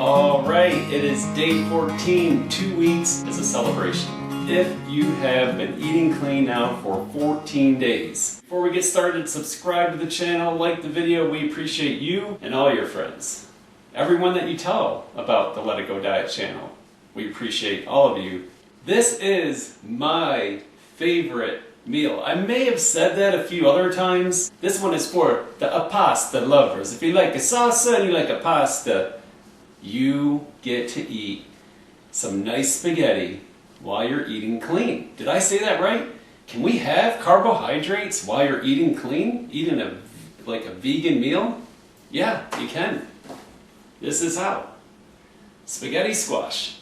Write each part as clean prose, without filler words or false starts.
All right, it is day 14. 2 weeks is a celebration. If you have been eating clean now for 14 days. Before we get started, subscribe to the channel, like the video. We appreciate you and all your friends. Everyone that you tell about the Let It Go Diet channel. We appreciate all of you. This is my favorite meal. I may have said that a few other times. This one is for the pasta lovers. If you like a salsa and you like a pasta, you get to eat some nice spaghetti while you're eating clean. Did I say that right? Can we have carbohydrates while you're eating clean? Eating a vegan meal? Yeah, you can. This is how. Spaghetti squash.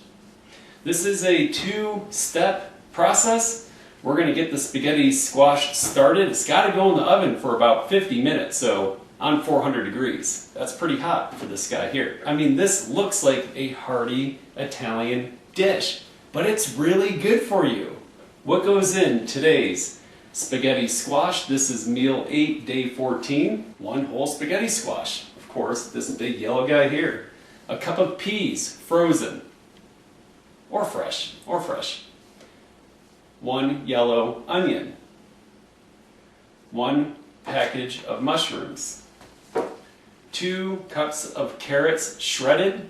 This is a two-step process. We're going to get the spaghetti squash started. It's got to go in the oven for about 50 minutes, so on 400 degrees. That's pretty hot for this guy here. I mean, this looks like a hearty Italian dish, but it's really good for you. What goes in today's spaghetti squash? This is meal 8, day 14. One whole spaghetti squash. Of course, this big yellow guy here. A cup of peas, frozen, or fresh, One yellow onion. One package of mushrooms. 2 cups of carrots shredded.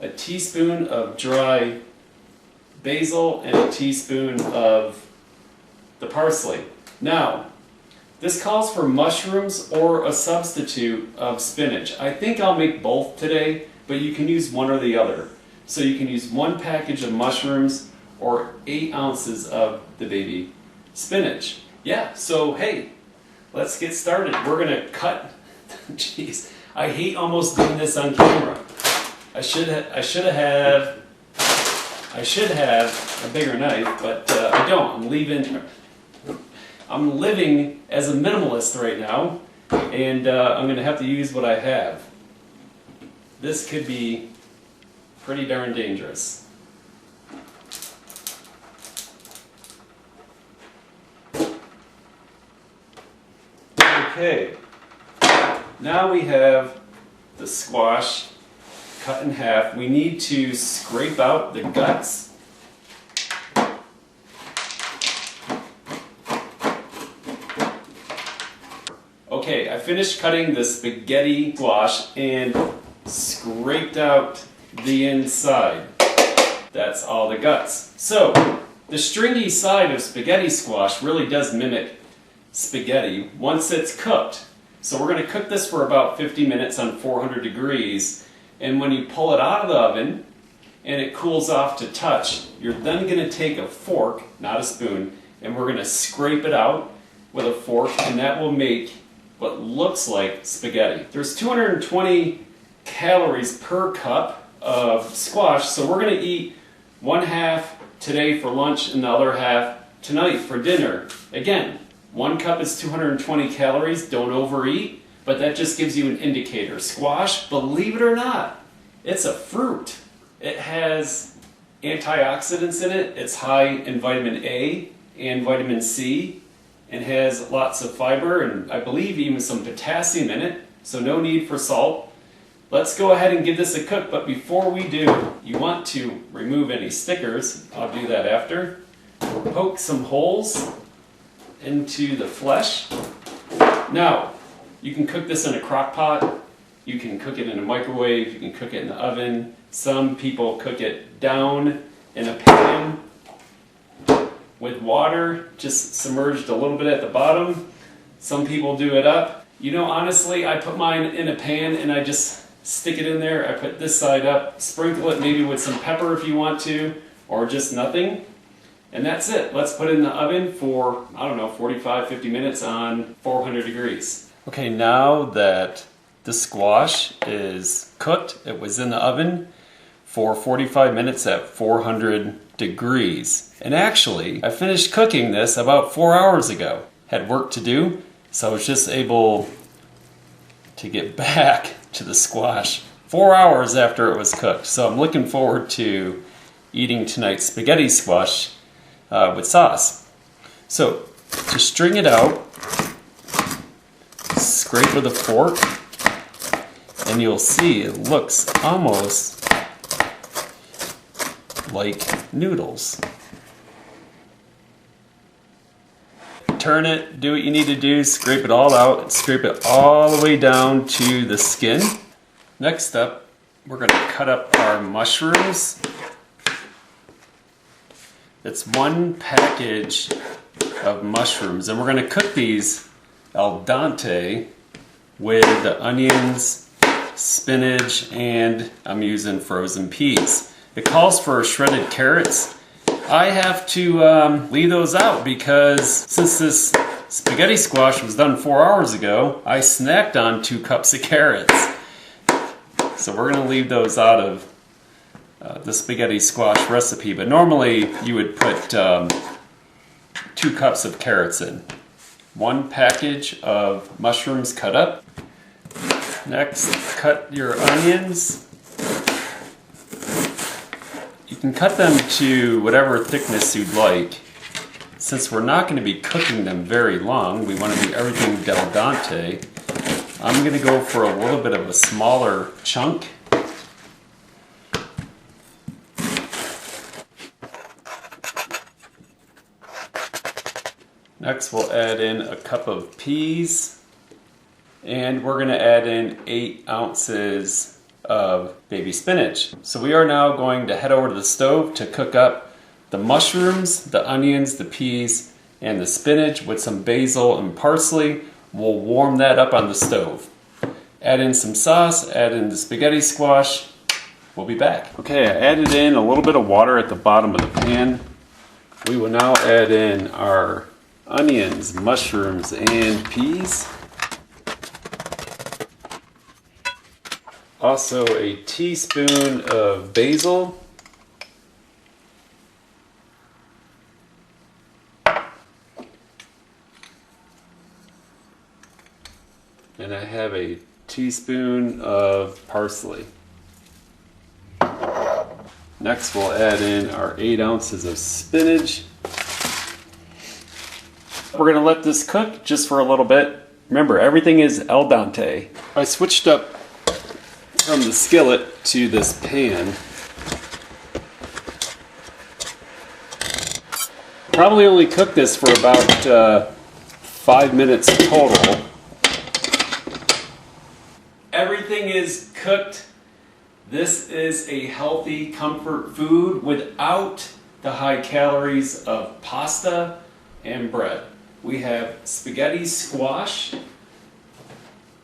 A teaspoon of dry basil and a teaspoon of the parsley. Now, this calls for mushrooms or a substitute of spinach. I think I'll make both today, but you can use one or the other. So you can use 1 package of mushrooms or 8 ounces of the baby spinach. Yeah, so hey, let's get started. We're gonna cut. Jeez, I hate almost doing this on camera. I should have a bigger knife, but I don't. I'm living as a minimalist right now, and I'm gonna have to use what I have. This could be pretty darn dangerous. Okay, now we have the squash cut in half. We need to scrape out the guts. Okay, I finished cutting the spaghetti squash and scraped out the inside. That's all the guts. So, the stringy side of spaghetti squash really does mimic spaghetti once it's cooked. So we're going to cook this for about 50 minutes on 400 degrees, and when you pull it out of the oven and it cools off to touch, you're then going to take a fork, not a spoon, and we're going to scrape it out with a fork, and that will make what looks like spaghetti. There's 220 calories per cup of squash, so we're going to eat 1/2 today for lunch and the other half tonight for dinner. Again, 1 cup is 220 calories, don't overeat, but that just gives you an indicator. Squash, believe it or not, it's a fruit. It has antioxidants in it. It's high in vitamin A and vitamin C, and has lots of fiber and I believe even some potassium in it, so no need for salt. Let's go ahead and give this a cook, but before we do, you want to remove any stickers. I'll do that after. Poke some holes into the flesh. Now, you can cook this in a crock pot, you can cook it in a microwave, you can cook it in the oven. Some people cook it down in a pan with water, just submerged a little bit at the bottom. Some people do it up. You know, honestly, I put mine in a pan and I just stick it in there. I put this side up, sprinkle it maybe with some pepper if you want to, or just nothing. And that's it. Let's put it in the oven for, I don't know, 45, 50 minutes on 400 degrees. Okay, now that the squash is cooked, it was in the oven for 45 minutes at 400 degrees. And actually, I finished cooking this about 4 hours ago. Had work to do, so I was just able to get back to the squash 4 hours after it was cooked. So I'm looking forward to eating tonight's spaghetti squash with sauce. So to string it out, scrape with a fork, and you'll see it looks almost like noodles. Turn it, do what you need to do, scrape it all out, scrape it all the way down to the skin. Next up, we're going to cut up our mushrooms. It's 1 package of mushrooms, and we're going to cook these al dente with the onions, spinach, and I'm using frozen peas. It calls for shredded carrots. I have to leave those out because since this spaghetti squash was done 4 hours ago, I snacked on 2 cups of carrots. So we're going to leave those out of the spaghetti squash recipe, but normally you would put 2 cups of carrots in. 1 package of mushrooms cut up. Next, cut your onions. You can cut them to whatever thickness you'd like. Since we're not going to be cooking them very long, we want to do everything al dente. I'm going to go for a little bit of a smaller chunk. Next we'll add in a cup of peas, and we're going to add in 8 ounces of baby spinach. So we are now going to head over to the stove to cook up the mushrooms, the onions, the peas, and the spinach with some basil and parsley. We'll warm that up on the stove. Add in some sauce, add in the spaghetti squash. We'll be back. Okay, I added in a little bit of water at the bottom of the pan. We will now add in our onions, mushrooms, and peas. Also a teaspoon of basil. And I have a teaspoon of parsley. Next we'll add in our 8 ounces of spinach. We're going to let this cook just for a little bit. Remember, everything is al dente. I switched up from the skillet to this pan. Probably only cook this for about 5 minutes total. Everything is cooked. This is a healthy comfort food without the high calories of pasta and bread. We have spaghetti squash.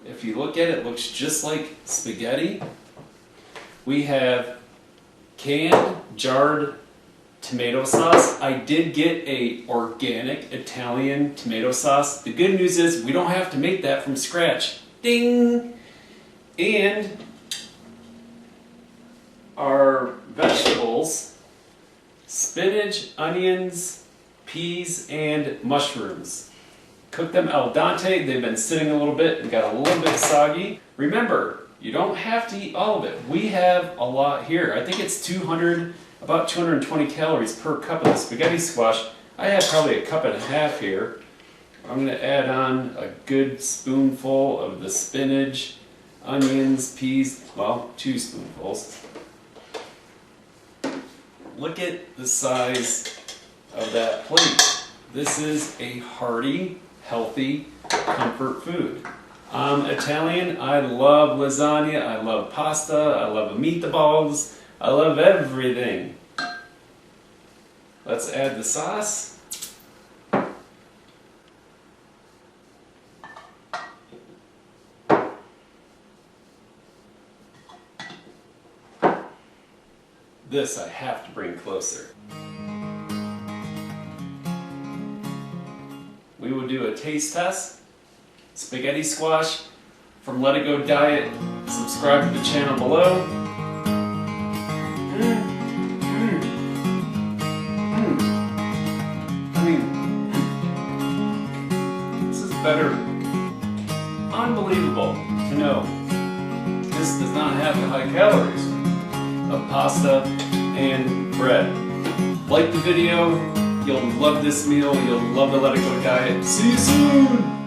If you look at it, it looks just like spaghetti. We have canned, jarred tomato sauce. I did get a organic Italian tomato sauce. The good news is we don't have to make that from scratch. Ding! And our vegetables, spinach, onions, peas, and mushrooms. Cook them al dente. They've been sitting a little bit and got a little bit soggy. Remember, you don't have to eat all of it. We have a lot here. I think it's about 220 calories per cup of the spaghetti squash. I have probably a cup and a half here. I'm going to add on a good spoonful of the spinach, onions, peas, well, 2 spoonfuls. Look at the size of that plate. This is a hearty, healthy comfort food. I'm Italian. I love lasagna. I love pasta. I love meatballs. I love everything. Let's add the sauce. This I have to bring closer. We will do a taste test. Spaghetti squash from Let It Go Diet. Subscribe to the channel below. I mean, this is better. Unbelievable to know this does not have the high calories of pasta and bread. Like the video, you'll love this meal, you'll love the Let It Go Diet. See you soon!